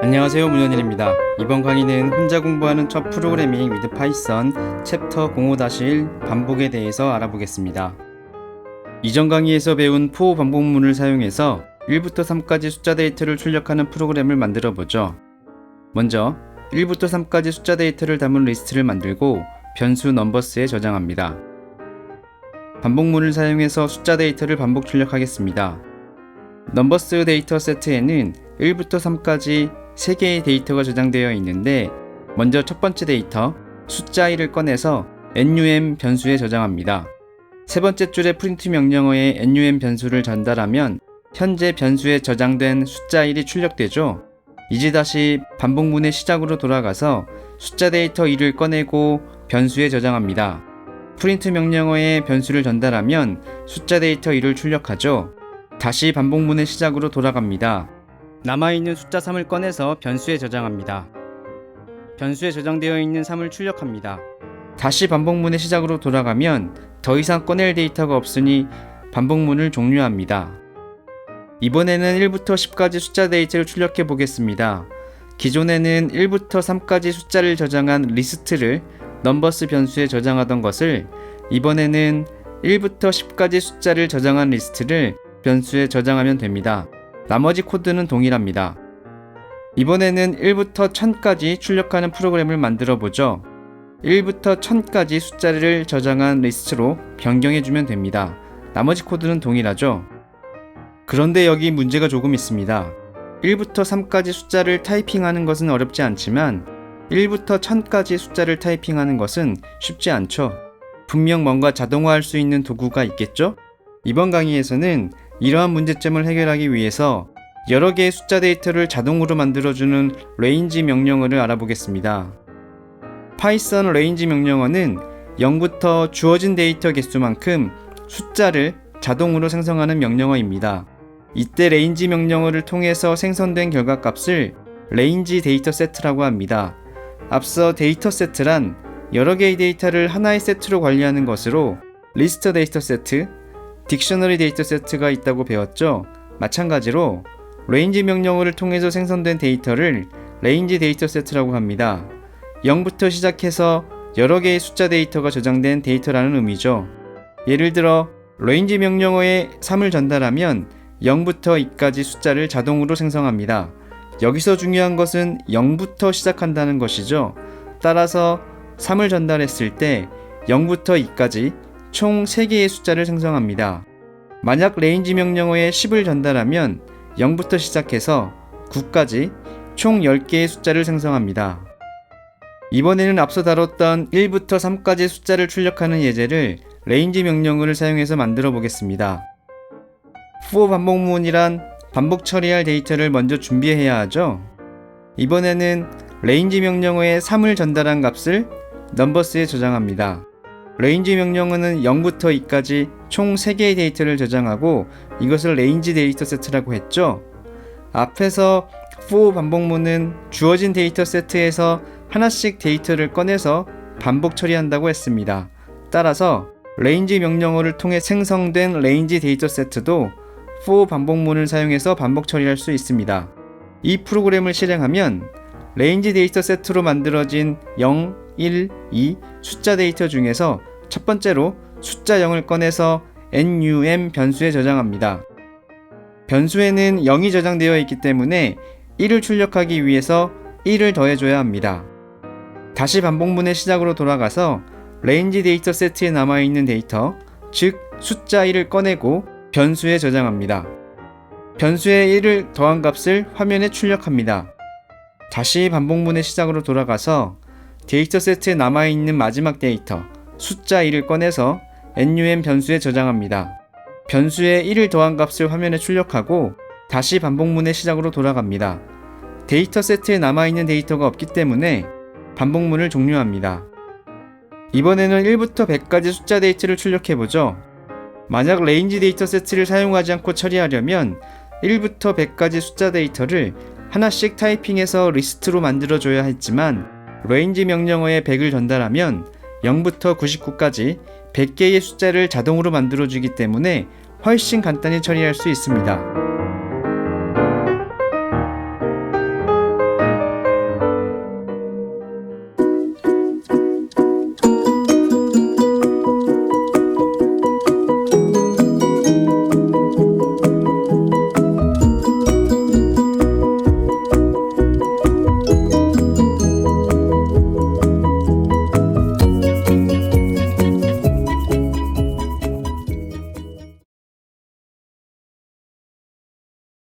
안녕하세요, 문현일입니다. 이번 강의는 혼자 공부하는 첫 프로그래밍 위드 파이썬 챕터 05-1 반복에 대해서 알아보겠습니다. 이전 강의에서 배운 for 반복문을 사용해서 1부터 3까지 숫자 데이터를 출력하는 프로그램을 만들어 보죠. 먼저 1부터 3까지 숫자 데이터를 담은 리스트를 만들고 변수 넘버스에 저장합니다. 반복문을 사용해서 숫자 데이터를 반복 출력하겠습니다. 넘버스 데이터 세트에는 1부터 3까지 3개의 데이터가 저장되어 있는데, 먼저 첫 번째 데이터 숫자 1을 꺼내서 num 변수에 저장합니다. 세 번째 줄의 프린트 명령어에 num 변수를 전달하면 현재 변수에 저장된 숫자 1이 출력되죠. 이제 다시 반복문의 시작으로 돌아가서 숫자 데이터 1을 꺼내고 변수에 저장합니다. 프린트 명령어에 변수를 전달하면 숫자 데이터 1을 출력하죠. 다시 반복문의 시작으로 돌아갑니다. 남아있는 숫자 3을 꺼내서 변수에 저장합니다. 변수에 저장되어 있는 3을 출력합니다. 다시 반복문의 시작으로 돌아가면 더 이상 꺼낼 데이터가 없으니 반복문을 종료합니다. 이번에는 1부터 10까지 숫자 데이터를 출력해 보겠습니다. 기존에는 1부터 3까지 숫자를 저장한 리스트를 넘버스 변수에 저장하던 것을 이번에는 1부터 10까지 숫자를 저장한 리스트를 변수에 저장하면 됩니다. 나머지 코드는 동일합니다. 이번에는 1부터 1000까지 출력하는 프로그램을 만들어 보죠. 1부터 1000까지 숫자를 저장한 리스트로 변경해주면 됩니다. 나머지 코드는 동일하죠. 그런데 여기 문제가 조금 있습니다. 1부터 3까지 숫자를 타이핑하는 것은 어렵지 않지만 1부터 1000까지 숫자를 타이핑하는 것은 쉽지 않죠. 분명 뭔가 자동화할 수 있는 도구가 있겠죠? 이번 강의에서는 이러한 문제점을 해결하기 위해서 여러 개의 숫자 데이터를 자동으로 만들어주는 range 명령어를 알아보겠습니다. 파이썬 range 명령어는 0부터 주어진 데이터 개수만큼 숫자를 자동으로 생성하는 명령어입니다. 이때 range 명령어를 통해서 생성된 결과값을 range 데이터 세트라고 합니다. 앞서 데이터 세트란 여러 개의 데이터를 하나의 세트로 관리하는 것으로 리스트 데이터 세트, 딕셔너리 데이터 세트가 있다고 배웠죠. 마찬가지로 range 명령어를 통해서 생성된 데이터를 range 데이터 세트라고 합니다. 0부터 시작해서 여러 개의 숫자 데이터가 저장된 데이터라는 의미죠. 예를 들어 range 명령어에 3을 전달하면 0부터 2까지 숫자를 자동으로 생성합니다. 여기서 중요한 것은 0부터 시작한다는 것이죠. 따라서 3을 전달했을 때 0부터 2까지 총 3개의 숫자를 생성합니다. 만약 range 명령어에 10을 전달하면 0부터 시작해서 9까지 총 10개의 숫자를 생성합니다. 이번에는 앞서 다뤘던 1부터 3까지 숫자를 출력하는 예제를 range 명령어를 사용해서 만들어 보겠습니다. for 반복문이란 반복 처리할 데이터를 먼저 준비해야 하죠. 이번에는 range 명령어에 3을 전달한 값을 넘버스에 저장합니다. range 명령어는 0부터 2까지 총 3개의 데이터를 저장하고 이것을 range 데이터 세트라고 했죠. 앞에서 for 반복문은 주어진 데이터 세트에서 하나씩 데이터를 꺼내서 반복 처리한다고 했습니다. 따라서 range 명령어를 통해 생성된 range 데이터 세트도 for 반복문을 사용해서 반복 처리할 수 있습니다. 이 프로그램을 실행하면 range 데이터 세트로 만들어진 0, 1, 2 숫자 데이터 중에서 첫 번째로 숫자 0을 꺼내서 num 변수에 저장합니다. 변수에는 0이 저장되어 있기 때문에 1을 출력하기 위해서 1을 더해줘야 합니다. 다시 반복문의 시작으로 돌아가서 range 데이터 세트에 남아있는 데이터, 즉 숫자 1을 꺼내고 변수에 저장합니다. 변수에 1을 더한 값을 화면에 출력합니다. 다시 반복문의 시작으로 돌아가서 데이터 세트에 남아있는 마지막 데이터 숫자 1을 꺼내서 num 변수에 저장합니다. 변수에 1을 더한 값을 화면에 출력하고 다시 반복문의 시작으로 돌아갑니다. 데이터 세트에 남아있는 데이터가 없기 때문에 반복문을 종료합니다. 이번에는 1부터 100까지 숫자 데이터를 출력해보죠. 만약 range 데이터 세트를 사용하지 않고 처리하려면 1부터 100까지 숫자 데이터를 하나씩 타이핑해서 리스트로 만들어줘야 했지만 range 명령어에 100을 전달하면 0부터 99까지 100개의 숫자를 자동으로 만들어주기 때문에 훨씬 간단히 처리할 수 있습니다.